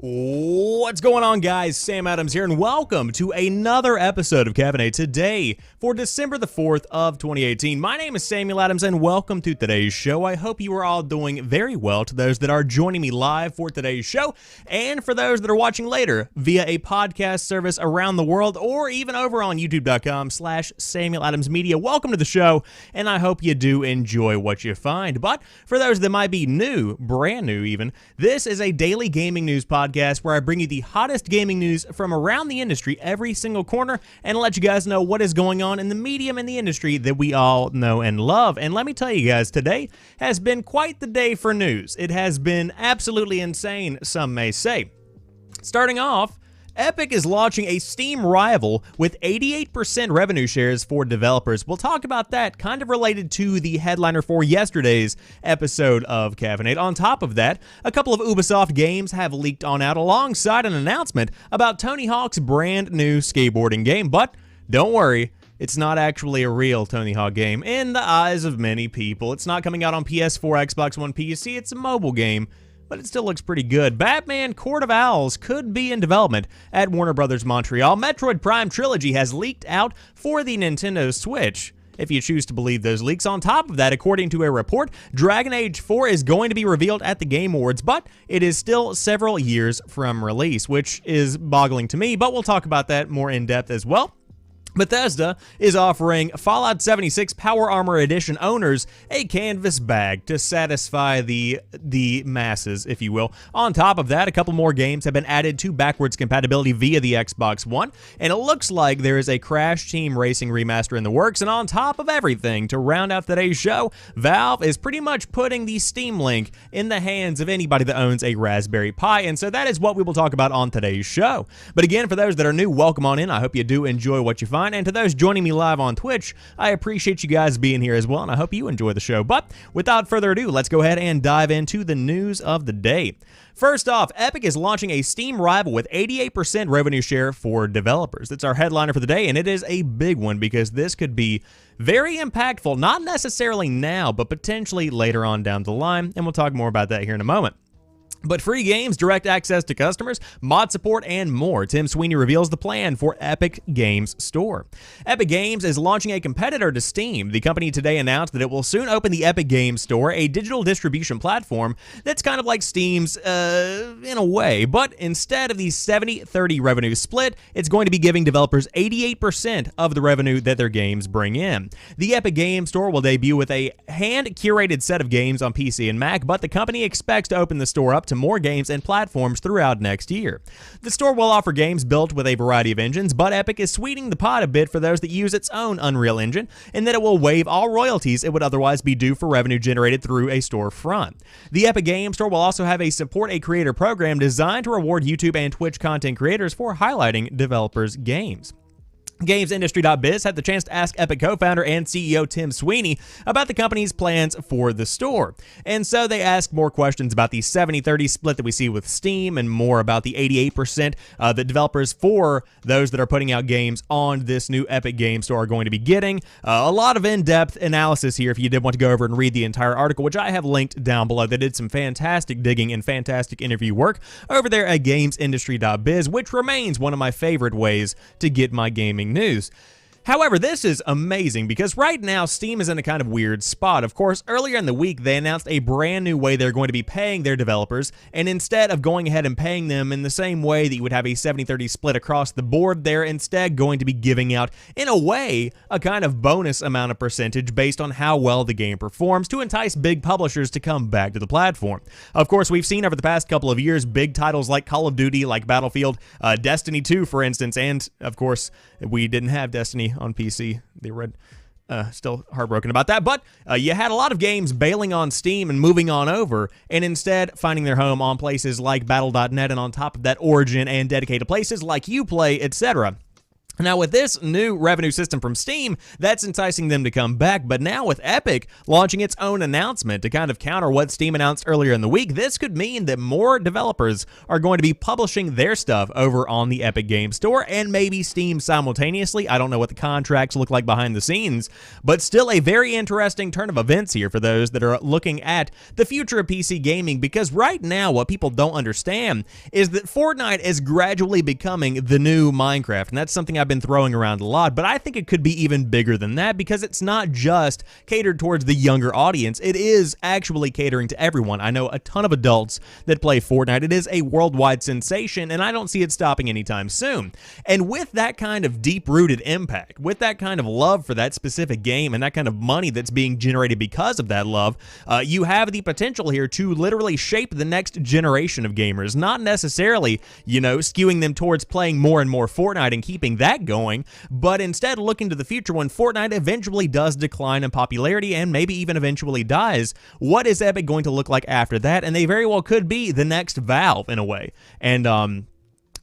What's going on, guys? Sam Adams here, and welcome to another episode of Caffeinate today for December the 4th of 2018. My name is Samuel Adams, and welcome to today's show. I hope you are all doing very well. To those that are joining me live for today's show, and for those that are watching later via a podcast service around the world, or even over on youtube.com/Samuel Adams Media, welcome to the show, and I hope you do enjoy what you find. But for those that might be new, brand new even, this is a daily gaming news podcast where I bring you the hottest gaming news from around the industry every single corner and let you guys know what is going on in the medium and the industry that we all know and love. And let me tell you guys, today has been quite the day for news. It has been absolutely insane, some may say. Starting off, Epic is launching a Steam rival with 88% revenue shares for developers. We'll talk about that, kind of related to the headliner for yesterday's episode of Caffeinate. On top of that, a couple of Ubisoft games have leaked on out alongside an announcement about Tony Hawk's brand new skateboarding game. But don't worry, it's not actually a real Tony Hawk game in the eyes of many people. It's not coming out on PS4, Xbox One, PC. It's a mobile game, but it still looks pretty good. Batman Court of Owls could be in development at Warner Bros. Montreal. Metroid Prime Trilogy has leaked out for the Nintendo Switch, if you choose to believe those leaks. On top of that, according to a report, Dragon Age 4 is going to be revealed at the Game Awards, but it is still several years from release, which is boggling to me, but we'll talk about that more in depth as well. Bethesda is offering Fallout 76 Power Armor Edition owners a canvas bag to satisfy the masses, if you will. On top of that, a couple more games have been added to backwards compatibility via the Xbox One, and it looks like there is a Crash Team Racing remaster in the works. And on top of everything, to round out today's show, Valve is pretty much putting the Steam Link in the hands of anybody that owns a Raspberry Pi, and so that is what we will talk about on today's show. But again, for those that are new, welcome on in. I hope you do enjoy what you find. And to those joining me live on Twitch, I appreciate you guys being here as well, and I hope you enjoy the show. But without further ado, let's go ahead and dive into the news of the day. First off, Epic is launching a Steam rival with 88% revenue share for developers. That's our headliner for the day, and it is a big one because this could be very impactful, not necessarily now, but potentially later on down the line, and we'll talk more about that here in a moment. But free games, direct access to customers, mod support, and more. Tim Sweeney reveals the plan for Epic Games Store. Epic Games is launching a competitor to Steam. The company today announced that it will soon open the Epic Games Store, a digital distribution platform that's kind of like Steam's in a way. But instead of the 70-30 revenue split, it's going to be giving developers 88% of the revenue that their games bring in. The Epic Games Store will debut with a hand-curated set of games on PC and Mac, but the company expects to open the store up to more games and platforms throughout next year. The store will offer games built with a variety of engines, but Epic is sweetening the pot a bit for those that use its own Unreal Engine, and that it will waive all royalties it would otherwise be due for revenue generated through a storefront. The Epic Games Store will also have a Support a Creator program designed to reward YouTube and Twitch content creators for highlighting developers' games. GamesIndustry.biz had the chance to ask Epic co-founder and CEO Tim Sweeney about the company's plans for the store. And so they asked more questions about the 70-30 split that we see with Steam, and more about the 88% that developers for those that are putting out games on this new Epic Games Store are going to be getting. A lot of in-depth analysis here if you did want to go over and read the entire article, which I have linked down below. They did some fantastic digging and fantastic interview work over there at GamesIndustry.biz, which remains one of my favorite ways to get my gaming news. However, this is amazing because right now Steam is in a kind of weird spot. Of course, earlier in the week, they announced a brand new way they're going to be paying their developers, and instead of going ahead and paying them in the same way that you would have a 70-30 split across the board, they're instead going to be giving out, in a way, a kind of bonus amount of percentage based on how well the game performs to entice big publishers to come back to the platform. Of course, we've seen over the past couple of years big titles like Call of Duty, like Battlefield, Destiny 2, for instance, and, of course, we didn't have Destiny on PC. They were still heartbroken about that, but you had a lot of games bailing on Steam and moving on over, and instead finding their home on places like Battle.net, and on top of that, Origin and dedicated places like Uplay, etc. Now, with this new revenue system from Steam, that's enticing them to come back, but now with Epic launching its own announcement to kind of counter what Steam announced earlier in the week, this could mean that more developers are going to be publishing their stuff over on the Epic Game Store and maybe Steam simultaneously. I don't know what the contracts look like behind the scenes, but still a very interesting turn of events here for those that are looking at the future of PC gaming, because right now what people don't understand is that Fortnite is gradually becoming the new Minecraft, and that's something I've been throwing around a lot, but I think it could be even bigger than that because it's not just catered towards the younger audience. It is actually catering to everyone. I know a ton of adults that play Fortnite. It is a worldwide sensation, and I don't see it stopping anytime soon. And with that kind of deep-rooted impact, with that kind of love for that specific game and that kind of money that's being generated because of that love, you have the potential here to literally shape the next generation of gamers, not necessarily, skewing them towards playing more and more Fortnite and keeping that going, but instead looking to the future when Fortnite eventually does decline in popularity and maybe even eventually dies. What is Epic going to look like after that? And they very well could be the next Valve in a way. And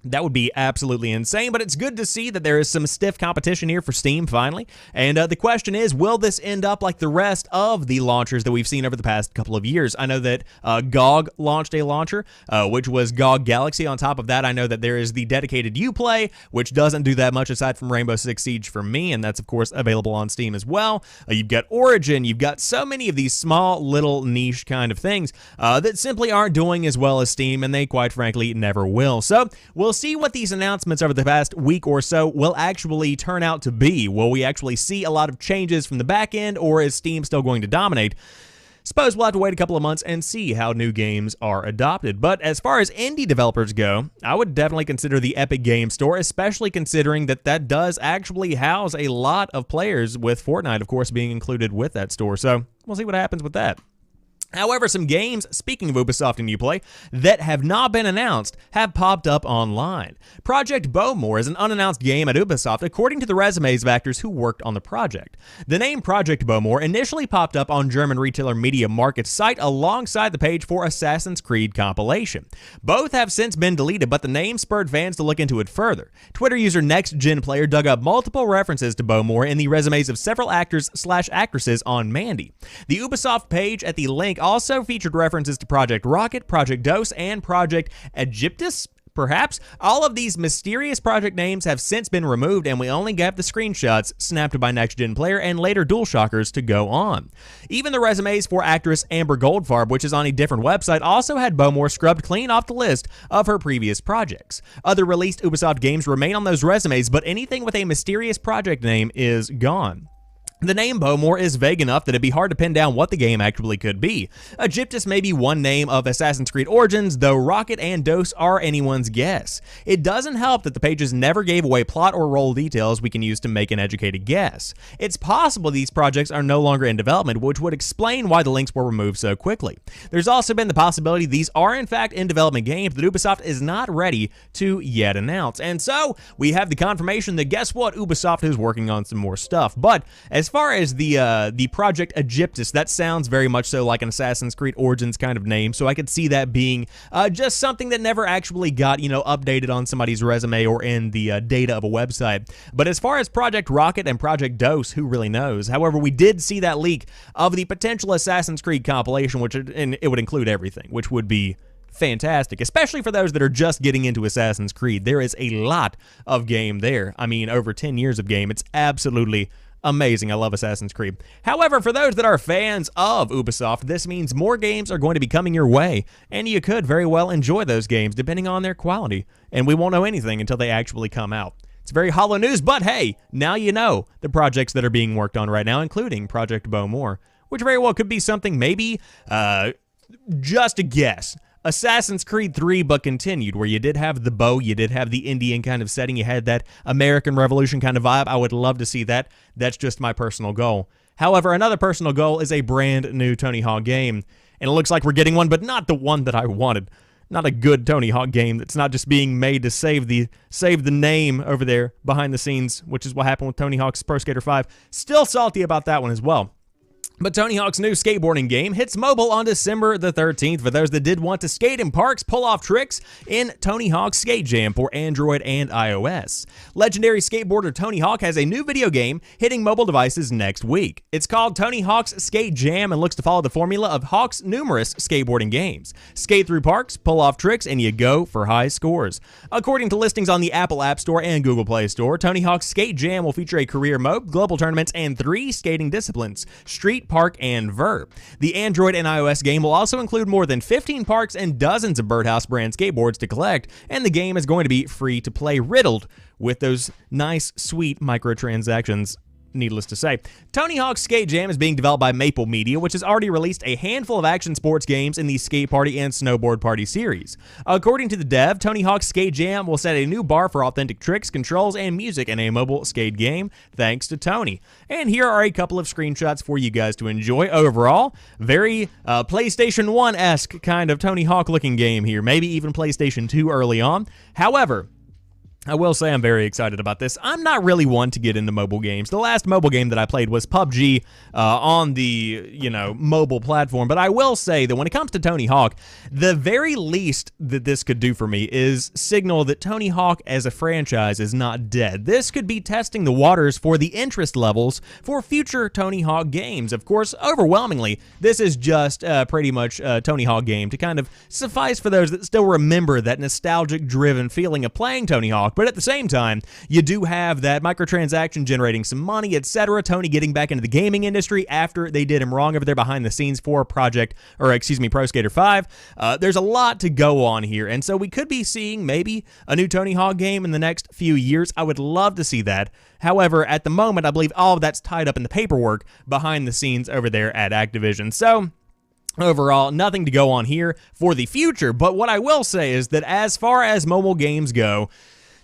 that would be absolutely insane, but it's good to see that there is some stiff competition here for Steam finally. And the question is, will this end up like the rest of the launchers that we've seen over the past couple of years? I know that GOG launched a launcher, which was GOG Galaxy. On top of that, I know that there is the dedicated Uplay, which doesn't do that much aside from Rainbow Six Siege for me, and that's, of course, available on Steam as well. You've got Origin. You've got so many of these small, little niche kind of things that simply aren't doing as well as Steam, and they, quite frankly, never will. So we'll see what these announcements over the past week or so will actually turn out to be. Will we actually see a lot of changes from the back end, or is Steam still going to dominate? Suppose we'll have to wait a couple of months and see how new games are adopted. But as far as indie developers go, I would definitely consider the Epic Game Store, especially considering that that does actually house a lot of players, with Fortnite, of course, being included with that store. So we'll see what happens with that. However, some games, speaking of Ubisoft and Uplay, that have not been announced have popped up online. Project Bowmore is an unannounced game at Ubisoft, according to the resumes of actors who worked on the project. The name Project Bowmore initially popped up on German retailer Media Market's site alongside the page for Assassin's Creed compilation. Both have since been deleted, but the name spurred fans to look into it further. Twitter user NextGenPlayer dug up multiple references to Bowmore in the resumes of several actors/actresses on Mandy. The Ubisoft page at the link also featured references to Project Rocket, Project DOS, and Project Egyptus. Perhaps all of these mysterious project names have since been removed, and we only get the screenshots snapped by NextGenPlayer and later DualShockers to go on. Even the resumes for actress Amber Goldfarb, which is on a different website, also had Bowmore scrubbed clean off the list of her previous projects. Other released Ubisoft games remain on those resumes, but anything with a mysterious project name is gone. The name Bowmore is vague enough that it'd be hard to pin down what the game actually could be. Egyptus may be one name of Assassin's Creed Origins, though Rocket and DOS are anyone's guess. It doesn't help that the pages never gave away plot or role details we can use to make an educated guess. It's possible these projects are no longer in development, which would explain why the links were removed so quickly. There's also been the possibility these are in fact in development games that Ubisoft is not ready to yet announce. And so, we have the confirmation that guess what? Ubisoft is working on some more stuff. But as far as the Project Egyptus, that sounds very much so like an Assassin's Creed Origins kind of name, so I could see that being just something that never actually got, updated on somebody's resume or in the data of a website. But as far as Project Rocket and Project DOS, who really knows? However, we did see that leak of the potential Assassin's Creed compilation, and it would include everything, which would be fantastic, especially for those that are just getting into Assassin's Creed. There is a lot of game there. I mean, over 10 years of game. It's absolutely amazing. I love Assassin's Creed. However, for those that are fans of Ubisoft, this means more games are going to be coming your way, and you could very well enjoy those games depending on their quality, and we won't know anything until they actually come out. It's very hollow news, but hey, now you know the projects that are being worked on right now, including Project Bowmore, which very well could be something maybe, just a guess, Assassin's Creed 3, but continued, where you did have the bow, you did have the Indian kind of setting, you had that American Revolution kind of vibe. I would love to see that. That's just my personal goal. However, another personal goal is a brand new Tony Hawk game, and it looks like we're getting one, but not the one that I wanted. Not a good Tony Hawk game that's not just being made to save the name over there behind the scenes, which is what happened with Tony Hawk's Pro Skater 5. Still salty about that one as well. But Tony Hawk's new skateboarding game hits mobile on December the 13th for those that did want to skate in parks, pull off tricks in Tony Hawk's Skate Jam for Android and iOS. Legendary skateboarder Tony Hawk has a new video game hitting mobile devices next week. It's called Tony Hawk's Skate Jam and looks to follow the formula of Hawk's numerous skateboarding games. Skate through parks, pull off tricks, and you go for high scores. According to listings on the Apple App Store and Google Play Store, Tony Hawk's Skate Jam will feature a career mode, global tournaments, and 3 skating disciplines: street, park, and vert. The Android and iOS game will also include more than 15 parks and dozens of Birdhouse brand skateboards to collect, and the game is going to be free to play, riddled with those nice, sweet microtransactions. Needless to say, Tony Hawk's Skate Jam is being developed by Maple Media, which has already released a handful of action sports games in the Skate Party and Snowboard Party series. According to the dev, Tony Hawk's Skate Jam will set a new bar for authentic tricks, controls, and music in a mobile skate game, thanks to Tony. And here are a couple of screenshots for you guys to enjoy. Overall, very PlayStation 1-esque kind of Tony Hawk looking game here, maybe even PlayStation 2 early on. However, I will say I'm very excited about this. I'm not really one to get into mobile games. The last mobile game that I played was PUBG on the, mobile platform. But I will say that when it comes to Tony Hawk, the very least that this could do for me is signal that Tony Hawk as a franchise is not dead. This could be testing the waters for the interest levels for future Tony Hawk games. Of course, overwhelmingly, this is just pretty much a Tony Hawk game to kind of suffice for those that still remember that nostalgic-driven feeling of playing Tony Hawk. But at the same time, you do have that microtransaction generating some money, etc. Tony getting back into the gaming industry after they did him wrong over there behind the scenes for Pro Skater 5. There's a lot to go on here, and so we could be seeing maybe a new Tony Hawk game in the next few years. I would love to see that. However, at the moment, I believe all of that's tied up in the paperwork behind the scenes over there at Activision. So overall, nothing to go on here for the future. But what I will say is that as far as mobile games go,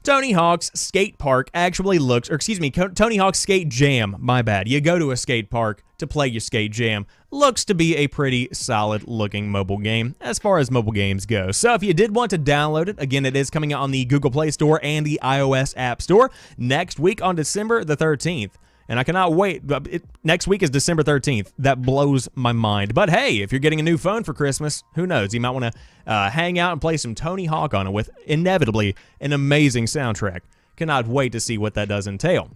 Tony Hawk's Skate Park actually looks, Tony Hawk's Skate Jam, my bad. You go to a skate park to play your Skate Jam. Looks to be a pretty solid looking mobile game as far as mobile games go. So if you did want to download it, again, it is coming out on the Google Play Store and the iOS App Store next week on December the 13th. And I cannot wait. Next week is December 13th. That blows my mind. But hey, if you're getting a new phone for Christmas, who knows? You might want to hang out and play some Tony Hawk on it with, inevitably, an amazing soundtrack. Cannot wait to see what that does entail.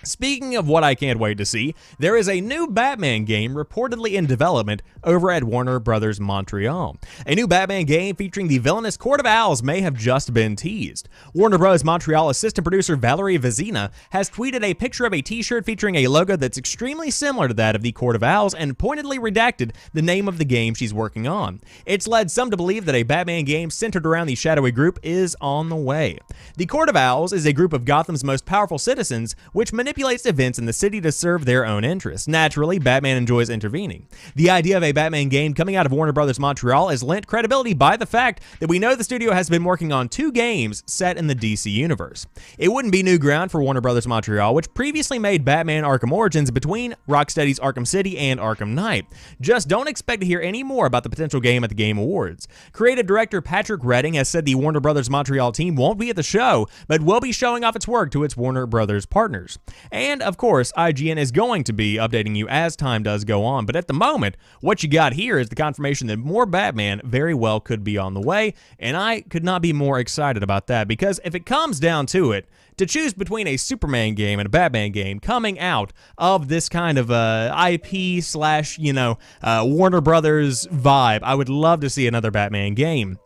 Speaking of what I can't wait to see, there is a new Batman game reportedly in development over at Warner Bros. Montreal. A new Batman game featuring the villainous Court of Owls may have just been teased. Warner Bros. Montreal assistant producer Valerie Vizina has tweeted a picture of a t-shirt featuring a logo that's extremely similar to that of the Court of Owls and pointedly redacted the name of the game she's working on. It's led some to believe that a Batman game centered around the shadowy group is on the way. The Court of Owls is a group of Gotham's most powerful citizens which manipulates events in the city to serve their own interests. Naturally, Batman enjoys intervening. The idea of a Batman game coming out of Warner Bros. Montreal is lent credibility by the fact that we know the studio has been working on 2 games set in the DC universe. It wouldn't be new ground for Warner Bros. Montreal, which previously made Batman Arkham Origins between Rocksteady's Arkham City and Arkham Knight. Just don't expect to hear any more about the potential game at the Game Awards. Creative director Patrick Redding has said the Warner Bros. Montreal team won't be at the show, but will be showing off its work to its Warner Bros. Partners. And, of course, IGN is going to be updating you as time does go on. But at the moment, what you got here is the confirmation that more Batman very well could be on the way. And I could not be more excited about that. Because if it comes down to it, to choose between a Superman game and a Batman game coming out of this kind of IP slash, Warner Brothers vibe, I would love to see another Batman game.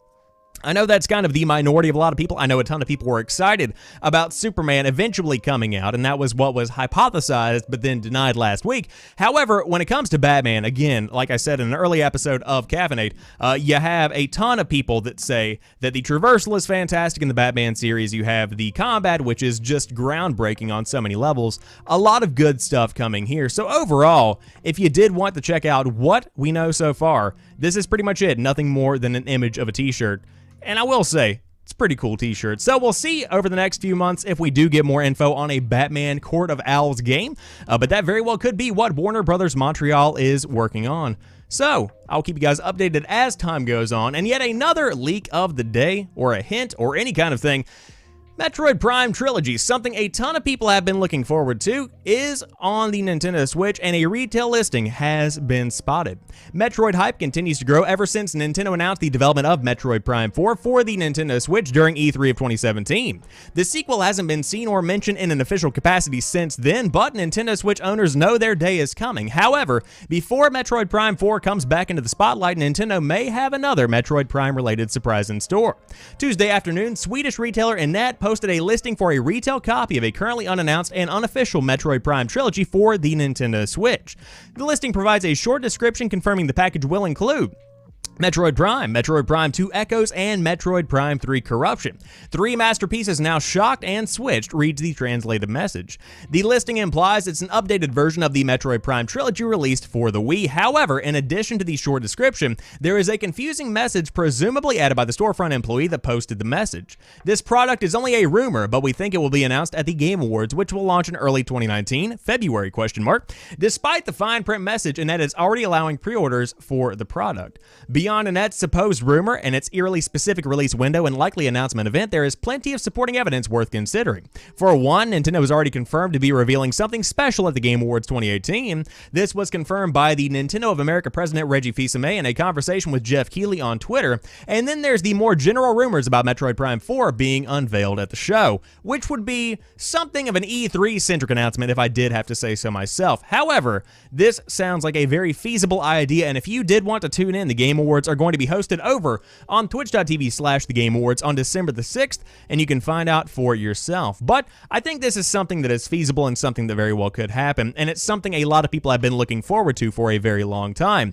I know that's kind of the minority of a lot of people. I know a ton of people were excited about Superman eventually coming out, and that was what was hypothesized but then denied last week. However, when it comes to Batman, again, like I said in an early episode of Caffeinate, you have a ton of people that say that the traversal is fantastic in the Batman series. You have the combat, which is just groundbreaking on so many levels. A lot of good stuff coming here. So overall, if you did want to check out what we know so far, this is pretty much it. Nothing more than an image of a t-shirt. And I will say, it's a pretty cool t-shirt. So we'll see over the next few months if we do get more info on a Batman Court of Owls game. But that very well could be what Warner Bros. Montreal is working on. So I'll keep you guys updated as time goes on. And yet another leak of the day, or a hint, or any kind of thing. Metroid Prime Trilogy, something a ton of people have been looking forward to, is on the Nintendo Switch, and a retail listing has been spotted. Metroid hype continues to grow ever since Nintendo announced the development of Metroid Prime 4 for the Nintendo Switch during E3 of 2017. The sequel hasn't been seen or mentioned in an official capacity since then, but Nintendo Switch owners know their day is coming. However, before Metroid Prime 4 comes back into the spotlight, Nintendo may have another Metroid Prime-related surprise in store. Tuesday afternoon, Swedish retailer Ennet posted a listing for a retail copy of a currently unannounced and unofficial Metroid Prime Trilogy for the Nintendo Switch. The listing provides a short description confirming the package will include Metroid Prime 2 Echoes, and Metroid Prime 3 Corruption. 3 masterpieces now shocked and switched, reads the translated message. The listing implies it's an updated version of the Metroid Prime trilogy released for the Wii. However, in addition to the short description, there is a confusing message presumably added by the Storefront employee that posted the message. This product is only a rumor, but we think it will be announced at the Game Awards, which will launch in early 2019, February ? Despite the fine print message, Ennet is already allowing pre-orders for the product. Beyond Enet's supposed rumor and its eerily specific release window and likely announcement event, there is plenty of supporting evidence worth considering. For one, Nintendo has already confirmed to be revealing something special at the Game Awards 2018. This was confirmed by the Nintendo of America president Reggie Fils-Aimé in a conversation with Jeff Keighley on Twitter. And then there's the more general rumors about Metroid Prime 4 being unveiled at the show, which would be something of an E3-centric announcement if I did have to say so myself. However, this sounds like a very feasible idea, and if you did want to tune in, the Game Awards are going to be hosted over on twitch.tv/The Game Awards on December the 6th, and you can find out for yourself. But I think this is something that is feasible and something that very well could happen, and it's something a lot of people have been looking forward to for a very long time.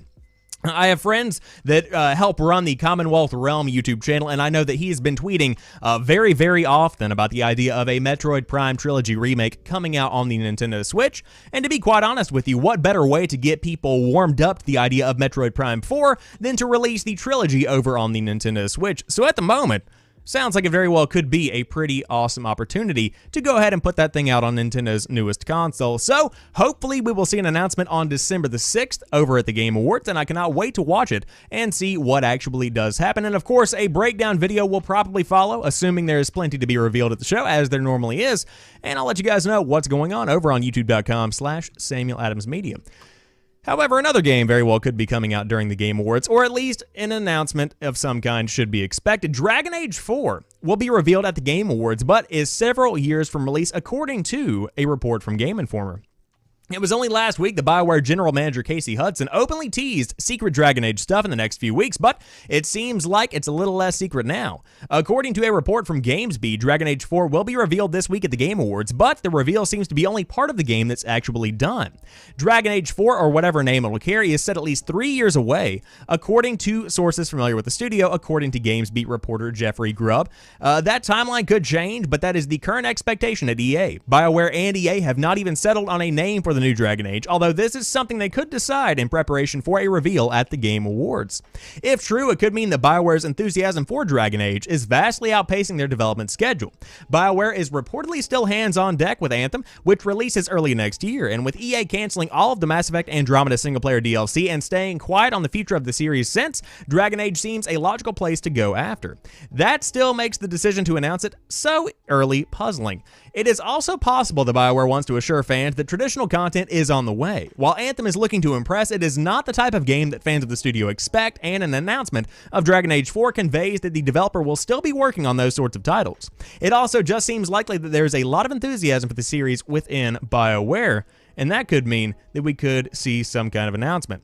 I have friends that help run the Commonwealth Realm YouTube channel, and I know that he has been tweeting very, very often about the idea of a Metroid Prime Trilogy remake coming out on the Nintendo Switch. And to be quite honest with you, what better way to get people warmed up to the idea of Metroid Prime 4 than to release the trilogy over on the Nintendo Switch? So at the moment, sounds like it very well could be a pretty awesome opportunity to go ahead and put that thing out on Nintendo's newest console. So hopefully we will see an announcement on December the 6th over at the Game Awards, and I cannot wait to watch it and see what actually does happen. And of course, a breakdown video will probably follow, assuming there is plenty to be revealed at the show, as there normally is. And I'll let you guys know what's going on over on youtube.com/SamuelAdamsMedia. However, another game very well could be coming out during the Game Awards, or at least an announcement of some kind should be expected. Dragon Age 4 will be revealed at the Game Awards, but is several years from release, according to a report from Game Informer. It was only last week that BioWare General Manager Casey Hudson openly teased secret Dragon Age stuff in the next few weeks, but it seems like it's a little less secret now. According to a report from GamesBeat, Dragon Age 4 will be revealed this week at the Game Awards, but the reveal seems to be only part of the game that's actually done. Dragon Age 4, or whatever name it will carry, is set at least 3 years away, according to sources familiar with the studio, according to GamesBeat reporter Jeffrey Grubb. That timeline could change, but that is the current expectation at EA. BioWare and EA have not even settled on a name for the new Dragon Age, although this is something they could decide in preparation for a reveal at the Game Awards. If true, it could mean that BioWare's enthusiasm for Dragon Age is vastly outpacing their development schedule. BioWare is reportedly still hands-on deck with Anthem, which releases early next year, and with EA canceling all of the Mass Effect Andromeda single-player DLC and staying quiet on the future of the series since, Dragon Age seems a logical place to go after. That still makes the decision to announce it so early puzzling. It is also possible that BioWare wants to assure fans that traditional content is on the way. While Anthem is looking to impress, it is not the type of game that fans of the studio expect, and an announcement of Dragon Age 4 conveys that the developer will still be working on those sorts of titles. It also just seems likely that there is a lot of enthusiasm for the series within BioWare, and that could mean that we could see some kind of announcement.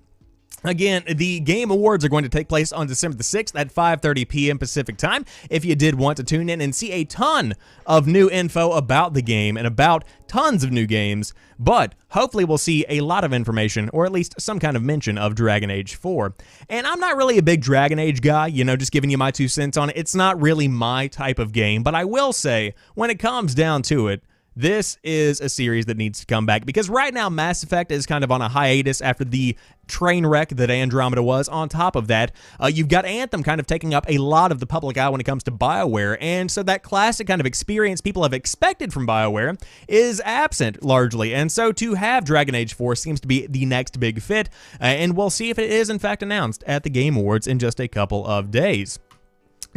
Again, the Game Awards are going to take place on December the 6th at 5:30 p.m. Pacific time. If you did want to tune in and see a ton of new info about the game and about tons of new games, but hopefully we'll see a lot of information, or at least some kind of mention of Dragon Age 4. And I'm not really a big Dragon Age guy, just giving you my 2 cents on it. It's not really my type of game, but I will say, when it comes down to it, this is a series that needs to come back, because right now Mass Effect is kind of on a hiatus after the train wreck that Andromeda was. On top of that, you've got Anthem kind of taking up a lot of the public eye when it comes to BioWare, and so that classic kind of experience people have expected from BioWare is absent largely, and so to have Dragon Age 4 seems to be the next big fit, and we'll see if it is in fact announced at the Game Awards in just a couple of days.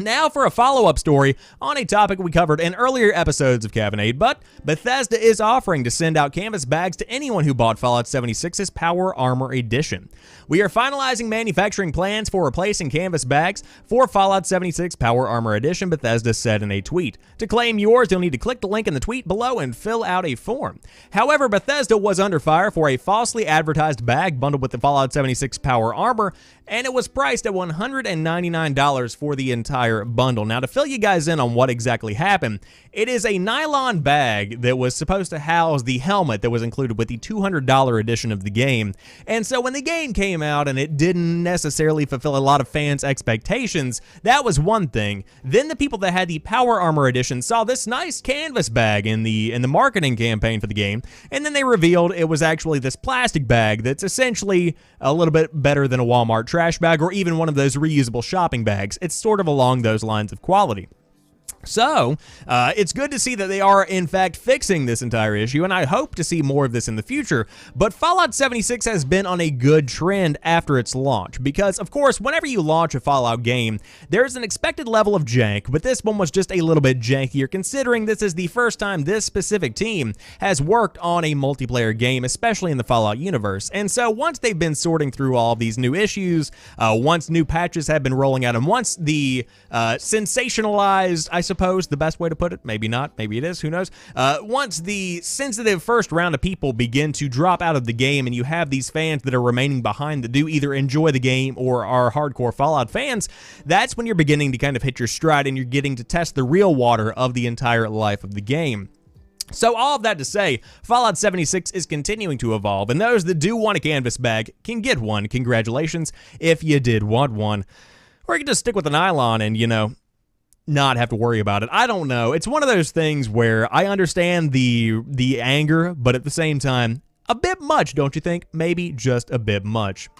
Now for a follow-up story on a topic we covered in earlier episodes of Caffeinate, but Bethesda is offering to send out canvas bags to anyone who bought Fallout 76's Power Armor Edition. We are finalizing manufacturing plans for replacing canvas bags for Fallout 76 Power Armor Edition, Bethesda said in a tweet. To claim yours, you'll need to click the link in the tweet below and fill out a form. However, Bethesda was under fire for a falsely advertised bag bundled with the Fallout 76 Power Armor, and it was priced at $199 for the entire bundle. Now, to fill you guys in on what exactly happened, it is a nylon bag that was supposed to house the helmet that was included with the $200 edition of the game. And so when the game came out and it didn't necessarily fulfill a lot of fans' expectations, that was one thing. Then the people that had the Power Armor Edition saw this nice canvas bag in the marketing campaign for the game, and then they revealed it was actually this plastic bag that's essentially a little bit better than a Walmart trash bag or even one of those reusable shopping bags. It's sort of along those lines of quality. So, it's good to see that they are, in fact, fixing this entire issue, and I hope to see more of this in the future. But Fallout 76 has been on a good trend after its launch, because, of course, whenever you launch a Fallout game, there's an expected level of jank, but this one was just a little bit jankier, considering this is the first time this specific team has worked on a multiplayer game, especially in the Fallout universe. And so, once they've been sorting through all of these new issues, once new patches have been rolling out, and once the sensationalized, I suppose, the best way to put it, maybe not, maybe it is, who knows, once the sensitive first round of people begin to drop out of the game and you have these fans that are remaining behind that do either enjoy the game or are hardcore Fallout fans, that's when you're beginning to kind of hit your stride and you're getting to test the real water of the entire life of the game. So all of that to say, Fallout 76 is continuing to evolve, and those that do want a canvas bag can get one. Congratulations if you did want one. Or you can just stick with the nylon and, you know, not have to worry about it. I don't know. It's one of those things where I understand the anger, but at the same time, a bit much, don't you think? Maybe just a bit much.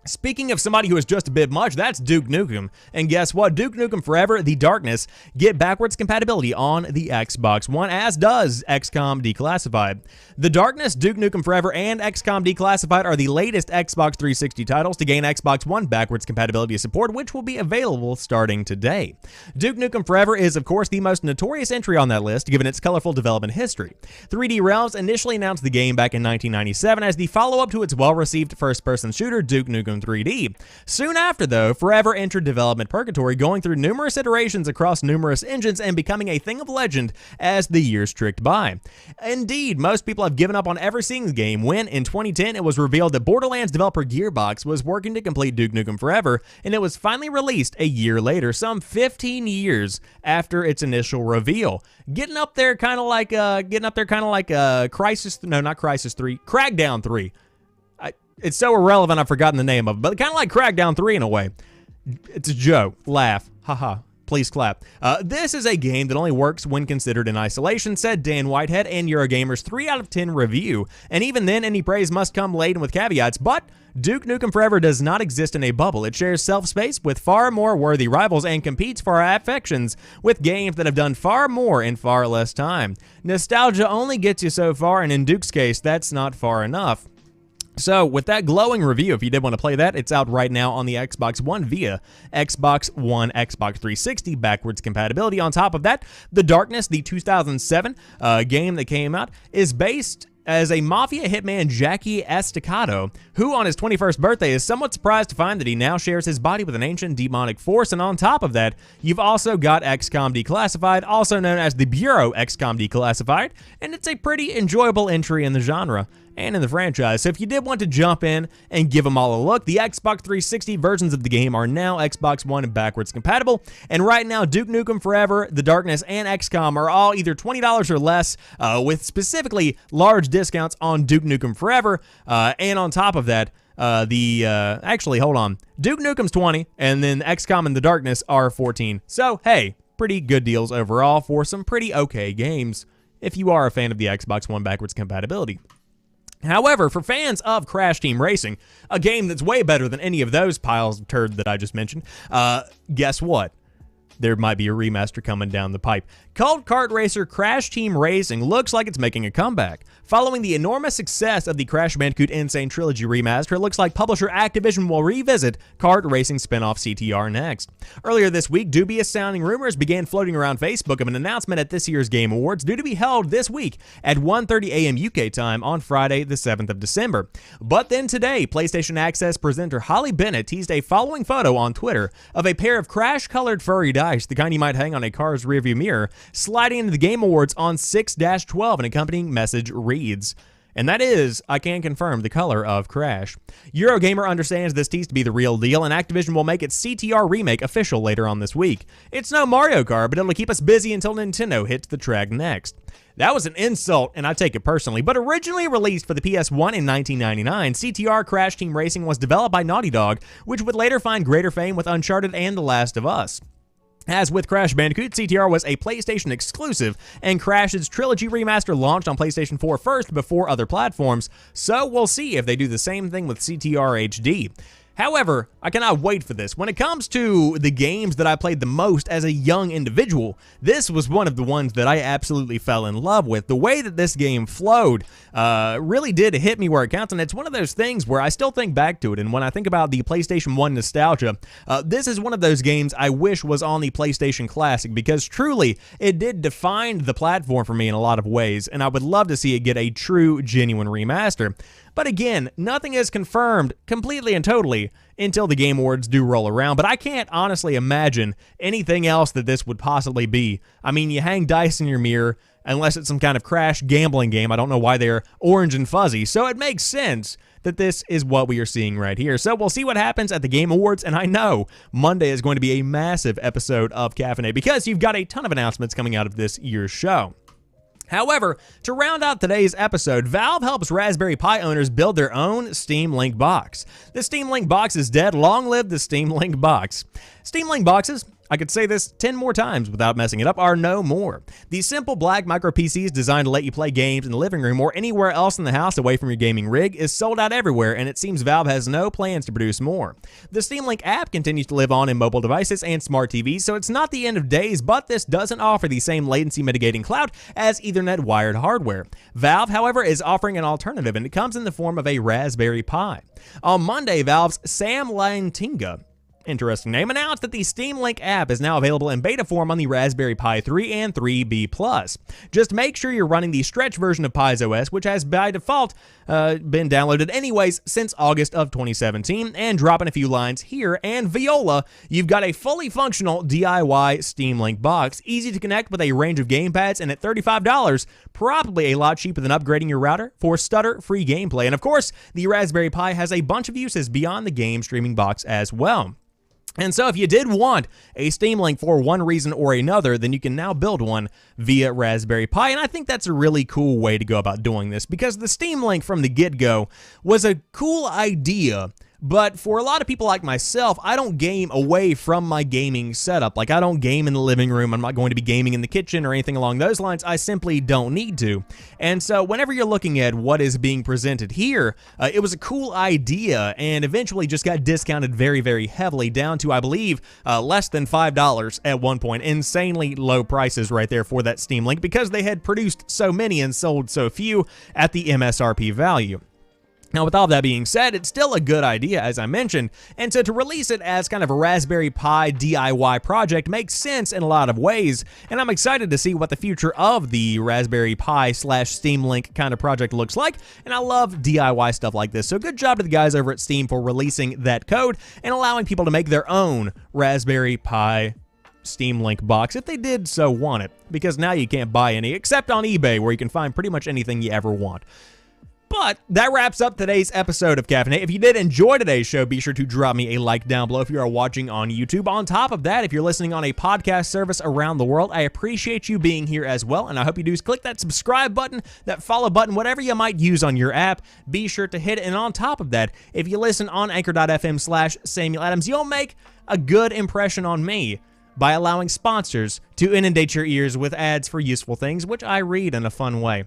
Speaking of somebody who is just a bit much, that's Duke Nukem. And guess what? Duke Nukem Forever, The Darkness, get backwards compatibility on the Xbox One, as does XCOM Declassified. The Darkness, Duke Nukem Forever, and XCOM Declassified are the latest Xbox 360 titles to gain Xbox One backwards compatibility support, which will be available starting today. Duke Nukem Forever is, of course, the most notorious entry on that list, given its colorful development history. 3D Realms initially announced the game back in 1997 as the follow-up to its well-received first-person shooter, Duke Nukem 3D. Soon after, though, Forever entered development purgatory, going through numerous iterations across numerous engines and becoming a thing of legend as the years ticked by. Indeed, most people have given up on ever seeing the game when, in 2010, it was revealed that Borderlands developer Gearbox was working to complete Duke Nukem Forever, and it was finally released a year later, some 15 years after its initial reveal. Getting up there kind of like Crisis, no, not Crisis 3, Crackdown 3. It's so irrelevant I've forgotten the name of it, but kind of like Crackdown 3 in a way. It's a joke. Laugh. Haha. Please clap. This is a game that only works when considered in isolation, said Dan Whitehead in Eurogamer's 3 out of 10 review. And even then, any praise must come laden with caveats, but Duke Nukem Forever does not exist in a bubble. It shares self-space with far more worthy rivals and competes for our affections with games that have done far more in far less time. Nostalgia only gets you so far, and in Duke's case, that's not far enough. So, with that glowing review, if you did want to play that, it's out right now on the Xbox One via Xbox One, Xbox 360 backwards compatibility. On top of that, The Darkness, the 2007 game that came out, is based as a mafia hitman Jackie Estacado, who on his 21st birthday is somewhat surprised to find that he now shares his body with an ancient demonic force. And on top of that, you've also got XCOM Declassified, also known as the Bureau XCOM Declassified, and it's a pretty enjoyable entry in the genre and in the franchise. So if you did want to jump in and give them all a look, the Xbox 360 versions of the game are now Xbox One and backwards compatible. And right now, Duke Nukem Forever, The Darkness, and XCOM are all either $20 or less, with specifically large discounts on Duke Nukem Forever. And on top of that, actually, hold on. Duke Nukem's 20, and then XCOM and The Darkness are 14. So, hey, pretty good deals overall for some pretty okay games, if you are a fan of the Xbox One backwards compatibility. However, for fans of Crash Team Racing, a game that's way better than any of those piles of turd that I just mentioned, guess what? there might be a remaster coming down the pipe. Cult kart racer Crash Team Racing looks like it's making a comeback. Following the enormous success of the Crash Bandicoot N. Sane Trilogy remaster, it looks like publisher Activision will revisit kart racing spin-off CTR next. Earlier this week, dubious-sounding rumors began floating around Facebook of an announcement at this year's Game Awards due to be held this week at 1:30 a.m. UK time on Friday, the 7th of December. But then today, PlayStation Access presenter Holly Bennett teased a following photo on Twitter of a pair of crash-colored furry dice, the kind you might hang on a car's rearview mirror, sliding into the Game Awards on 6-12. An accompanying message reads, and that is, I can confirm, the color of Crash. Eurogamer understands this tease to be the real deal, and Activision will make its CTR remake official later on this week. It's no Mario Kart, but it'll keep us busy until Nintendo hits the track next. That was an insult, and I take it personally, but originally released for the PS1 in 1999, CTR Crash Team Racing was developed by Naughty Dog, which would later find greater fame with Uncharted and The Last of Us. As with Crash Bandicoot, CTR was a PlayStation exclusive, and Crash's Trilogy remaster launched on PlayStation 4 first before other platforms, so we'll see if they do the same thing with CTR HD. However, I cannot wait for this. When it comes to the games that I played the most as a young individual, this was one of the ones that I absolutely fell in love with. The way that this game flowed really did hit me where it counts, and it's one of those things where I still think back to it, and when I think about the PlayStation 1 nostalgia, this is one of those games I wish was on the PlayStation Classic, because truly, it did define the platform for me in a lot of ways, and I would love to see it get a true, genuine remaster. But again, nothing is confirmed completely and totally until the Game Awards do roll around, but I can't honestly imagine anything else that this would possibly be. I mean, you hang dice in your mirror, unless it's some kind of Crash gambling game. I don't know why they're orange and fuzzy, so it makes sense that this is what we are seeing right here. So we'll see what happens at the Game Awards, and I know Monday is going to be a massive episode of Caffeinate because you've got a ton of announcements coming out of this year's show. However, to round out today's episode, Valve helps Raspberry Pi owners build their own Steam Link box. The Steam Link box is dead. Long live the Steam Link box. Steam Link boxes, I could say this 10 more times without messing it up, are no more. These simple black micro PCs designed to let you play games in the living room or anywhere else in the house away from your gaming rig is sold out everywhere, and it seems Valve has no plans to produce more. The Steam Link app continues to live on in mobile devices and smart TVs, so it's not the end of days, but this doesn't offer the same latency mitigating clout as Ethernet wired hardware. Valve, however, is offering an alternative, and it comes in the form of a Raspberry Pi. On Monday, Valve's Sam Lantinga, interesting name, announced that the Steam Link app is now available in beta form on the Raspberry Pi 3 and 3B+. Just make sure you're running the stretch version of Pi's OS, which has by default been downloaded anyways since August of 2017, and drop in a few lines here, and Viola, you've got a fully functional DIY Steam Link box, easy to connect with a range of gamepads, and at $35, probably a lot cheaper than upgrading your router for stutter-free gameplay. And of course, the Raspberry Pi has a bunch of uses beyond the game streaming box as well. And so if you did want a Steam Link for one reason or another, then you can now build one via Raspberry Pi. And I think that's a really cool way to go about doing this, because the Steam Link from the get-go was a cool idea. But for a lot of people like myself, I don't game away from my gaming setup. Like, I don't game in the living room. I'm not going to be gaming in the kitchen or anything along those lines. I simply don't need to. And so whenever you're looking at what is being presented here, it was a cool idea and eventually just got discounted very, very heavily down to, I believe, less than $5 at one point. Insanely low prices right there for that Steam Link because they had produced so many and sold so few at the MSRP value. Now, with all that being said, it's still a good idea, as I mentioned, and so to release it as kind of a Raspberry Pi DIY project makes sense in a lot of ways, and I'm excited to see what the future of the Raspberry Pi / Steam Link kind of project looks like, and I love DIY stuff like this, so good job to the guys over at Steam for releasing that code and allowing people to make their own Raspberry Pi Steam Link box if they did so want it, because now you can't buy any, except on eBay, where you can find pretty much anything you ever want. But that wraps up today's episode of Caffeinate. If you did enjoy today's show, be sure to drop me a like down below if you are watching on YouTube. On top of that, if you're listening on a podcast service around the world, I appreciate you being here as well, and I hope you do click that subscribe button, that follow button, whatever you might use on your app. Be sure to hit it, and on top of that, if you listen on anchor.fm/Samuel Adams, you'll make a good impression on me by allowing sponsors to inundate your ears with ads for useful things, which I read in a fun way.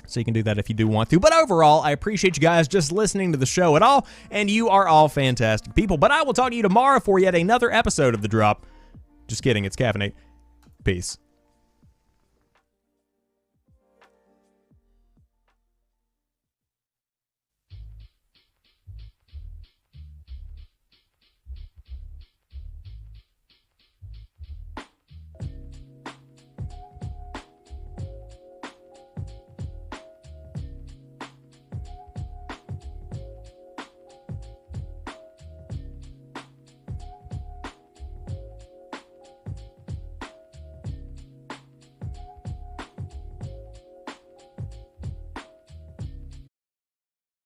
So you can do that if you do want to. But overall, I appreciate you guys just listening to the show at all, and you are all fantastic people. But I will talk to you tomorrow for yet another episode of The Drop. Just kidding, it's Caffeinate. Peace.